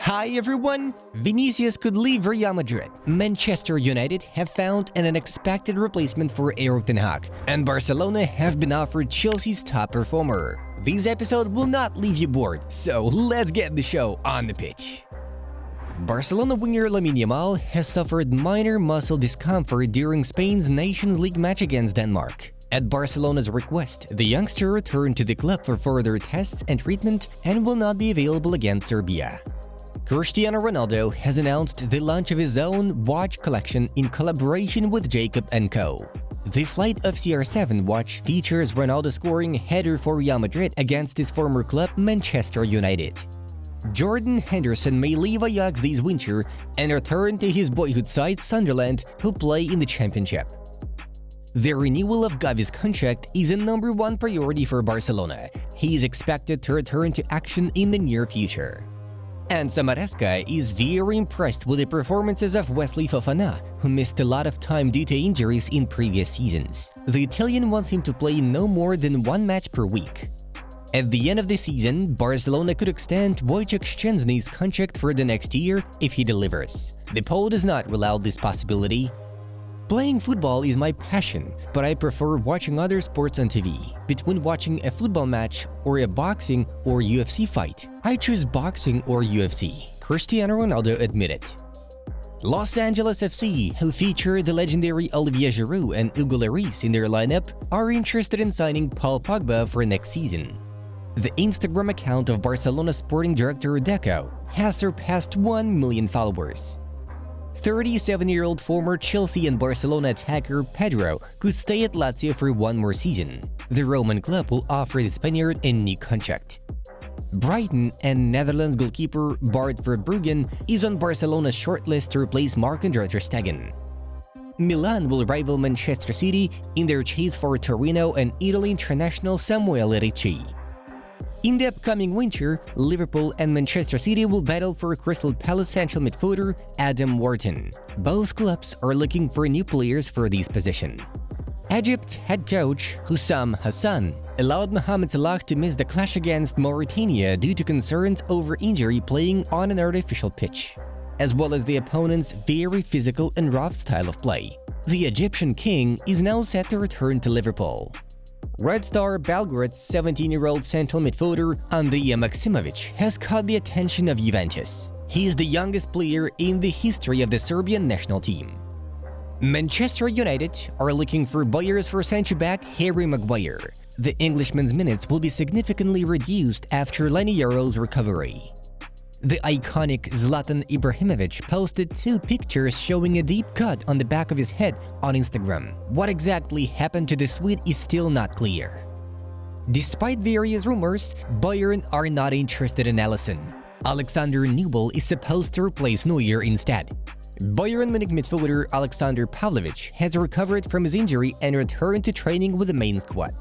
Hi everyone! Vinicius could leave Real Madrid. Manchester United have found an unexpected replacement for Erik ten Hag, and Barcelona have been offered Chelsea's top performer. This episode will not leave you bored, so let's get the show on the pitch. Barcelona winger Lamine Yamal has suffered minor muscle discomfort during Spain's Nations League match against Denmark. At Barcelona's request, the youngster returned to the club for further tests and treatment and will not be available against Serbia. Cristiano Ronaldo has announced the launch of his own watch collection in collaboration with Jacob & Co. The Flight of CR7 watch features Ronaldo scoring a header for Real Madrid against his former club Manchester United. Jordan Henderson may leave Ajax this winter and return to his boyhood side Sunderland, who play in the Championship. The renewal of Gavi's contract is a number one priority for Barcelona. He is expected to return to action in the near future. And Samaresca is very impressed with the performances of Wesley Fofana, who missed a lot of time due to injuries in previous seasons. The Italian wants him to play no more than one match per week. At the end of the season, Barcelona could extend Wojciech Szczęsny's contract for the next year if he delivers. The Pole does not rule out this possibility. Playing football is my passion, but I prefer watching other sports on TV. Between watching a football match or a boxing or UFC fight, I choose boxing or UFC, Cristiano Ronaldo admitted. Los Angeles FC, who feature the legendary Olivier Giroud and Hugo Lloris in their lineup, are interested in signing Paul Pogba for next season. The Instagram account of Barcelona sporting director Deco has surpassed 1 million followers. 37-year-old former Chelsea and Barcelona attacker Pedro could stay at Lazio for one more season. The Roman club will offer the Spaniard a new contract. Brighton and Netherlands goalkeeper Bart Verbruggen is on Barcelona's shortlist to replace Marc-Andre ter Stegen. Milan will rival Manchester City in their chase for Torino and Italy international Samuele Ricci. In the upcoming winter, Liverpool and Manchester City will battle for Crystal Palace central midfielder Adam Wharton. Both clubs are looking for new players for this position. Egypt head coach Hussam Hassan allowed Mohamed Salah to miss the clash against Mauritania due to concerns over injury playing on an artificial pitch, as well as the opponent's very physical and rough style of play. The Egyptian king is now set to return to Liverpool. Red Star Belgrade's 17-year-old central midfielder Andrija Maksimovic has caught the attention of Juventus. He is the youngest player in the history of the Serbian national team. Manchester United are looking for buyers for centre-back Harry Maguire. The Englishman's minutes will be significantly reduced after Laniaro's recovery. The iconic Zlatan Ibrahimovic posted two pictures showing a deep cut on the back of his head on Instagram. What exactly happened to the Swede is still not clear. Despite various rumors, Bayern are not interested in Alisson. Alexander Nubel is supposed to replace Neuer instead. Bayern Munich midfielder Alexander Pavlovic has recovered from his injury and returned to training with the main squad.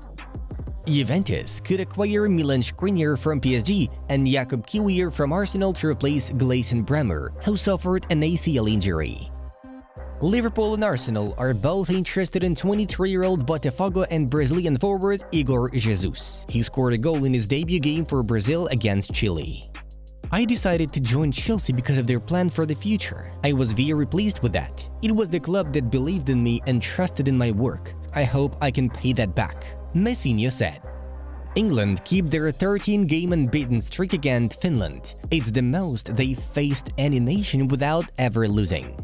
Juventus could acquire Milan Skriniar from PSG and Jakub Kiwior from Arsenal to replace Gleison Bremer, who suffered an ACL injury. Liverpool and Arsenal are both interested in 23-year-old Botafogo and Brazilian forward Igor Jesus. He scored a goal in his debut game for Brazil against Chile. I decided to join Chelsea because of their plan for the future. I was very pleased with that. It was the club that believed in me and trusted in my work. I hope I can pay that back, Messinho said. England keep their 13-game unbeaten streak against Finland. It's the most they've faced any nation without ever losing.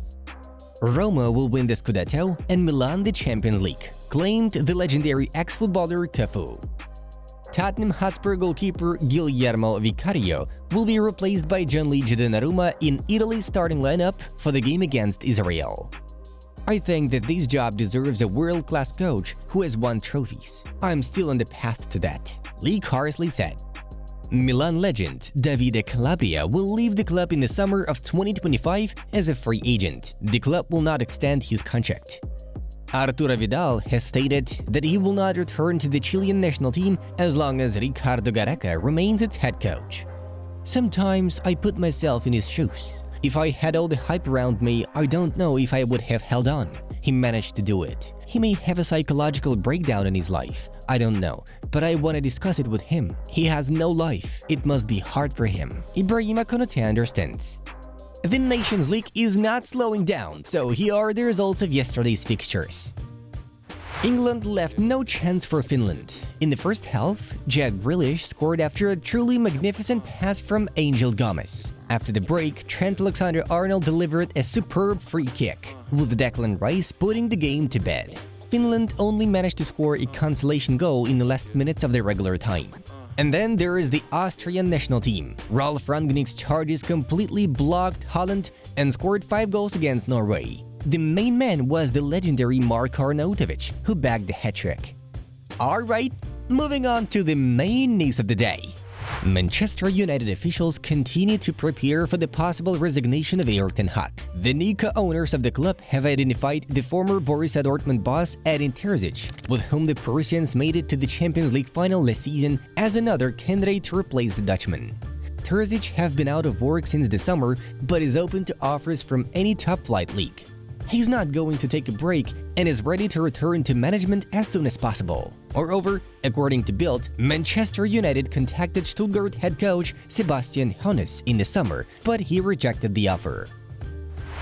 Roma will win the Scudetto and Milan the Champions League, claimed the legendary ex-footballer Cafu. Tottenham Hotspur goalkeeper Guillermo Vicario will be replaced by Gianluigi Donnarumma in Italy's starting lineup for the game against Israel. I think that this job deserves a world-class coach who has won trophies. I'm still on the path to that, Lee Carsley said. Milan legend Davide Calabria will leave the club in the summer of 2025 as a free agent. The club will not extend his contract. Arturo Vidal has stated that he will not return to the Chilean national team as long as Ricardo Gareca remains its head coach. Sometimes I put myself in his shoes. If I had all the hype around me, I don't know if I would have held on. He managed to do it. He may have a psychological breakdown in his life. I don't know, but I want to discuss it with him. He has no life. It must be hard for him. Ibrahima Konate understands. The Nations League is not slowing down, so here are the results of yesterday's fixtures. England left no chance for Finland. In the first half, Jack Grealish scored after a truly magnificent pass from Angel Gomez. After the break, Trent Alexander-Arnold delivered a superb free kick, with Declan Rice putting the game to bed. Finland only managed to score a consolation goal in the last minutes of the regular time. And then there is the Austrian national team. Ralf Rangnick's charges completely blocked Holland and scored 5 goals against Norway. The main man was the legendary Mark Arnautovic, who bagged the hat-trick. Alright, moving on to the main news of the day. Manchester United officials continue to prepare for the possible resignation of Erik ten Hag. The new co-owners of the club have identified the former Borussia Dortmund boss Edin Terzic, with whom the Parisians made it to the Champions League final last season, as another candidate to replace the Dutchman. Terzic have been out of work since the summer, but is open to offers from any top-flight league. He's not going to take a break and is ready to return to management as soon as possible. Moreover, according to Bild, Manchester United contacted Stuttgart head coach Sebastian Hoeneß in the summer, but he rejected the offer.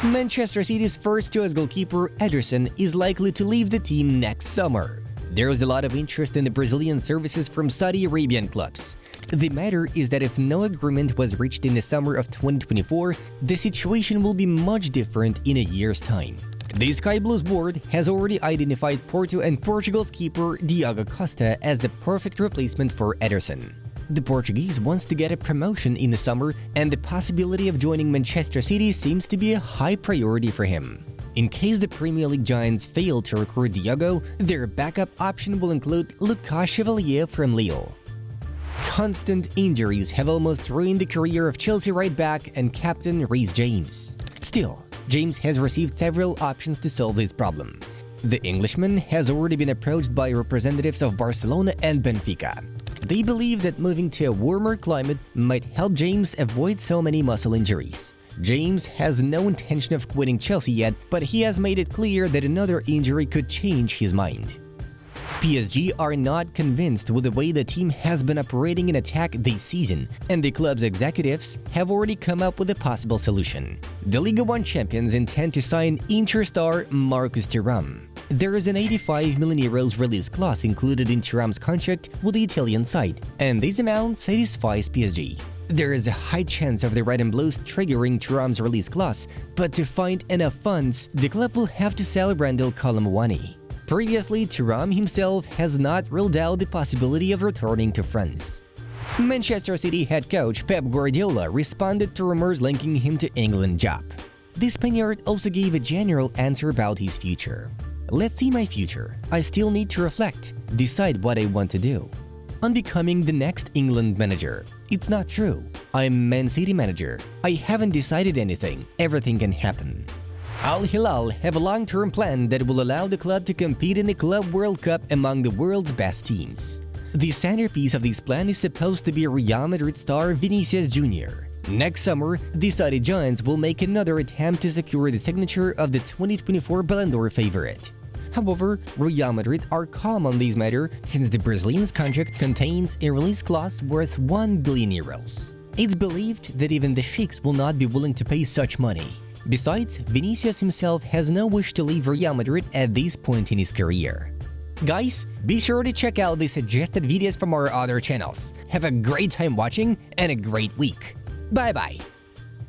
Manchester City's first-choice goalkeeper Ederson is likely to leave the team next summer. There is a lot of interest in the Brazilian services from Saudi Arabian clubs. The matter is that if no agreement was reached in the summer of 2024, the situation will be much different in a year's time. The Sky Blues board has already identified Porto and Portugal's keeper Diogo Costa as the perfect replacement for Ederson. The Portuguese wants to get a promotion in the summer, and the possibility of joining Manchester City seems to be a high priority for him. In case the Premier League giants fail to recruit Diogo, their backup option will include Lucas Chevalier from Lille. Constant injuries have almost ruined the career of Chelsea right-back and captain Reece James. Still, James has received several options to solve this problem. The Englishman has already been approached by representatives of Barcelona and Benfica. They believe that moving to a warmer climate might help James avoid so many muscle injuries. James has no intention of quitting Chelsea yet, but he has made it clear that another injury could change his mind. PSG are not convinced with the way the team has been operating in attack this season, and the club's executives have already come up with a possible solution. The Ligue 1 champions intend to sign Inter star Marcus Thuram. There is an €85 million release clause included in Thuram's contract with the Italian side, and this amount satisfies PSG. There is a high chance of the Red and Blues triggering Thuram's release clause, but to find enough funds, the club will have to sell Randal Kolo Muani. Previously, Thuram himself has not ruled out the possibility of returning to France. Manchester City head coach Pep Guardiola responded to rumors linking him to England job. The Spaniard also gave a general answer about his future. Let's see my future. I still need to reflect, decide what I want to do. On becoming the next England manager. It's not true. I'm Man City manager. I haven't decided anything. Everything can happen. Al Hilal have a long-term plan that will allow the club to compete in the Club World Cup among the world's best teams. The centerpiece of this plan is supposed to be Real Madrid star Vinicius Jr. Next summer, the Saudi Giants will make another attempt to secure the signature of the 2024 Ballon d'Or favorite. However, Real Madrid are calm on this matter since the Brazilian's contract contains a release clause worth €1 billion. It's believed that even the Sheikhs will not be willing to pay such money. Besides, Vinicius himself has no wish to leave Real Madrid at this point in his career. Guys, be sure to check out the suggested videos from our other channels. Have a great time watching and a great week. Bye-bye!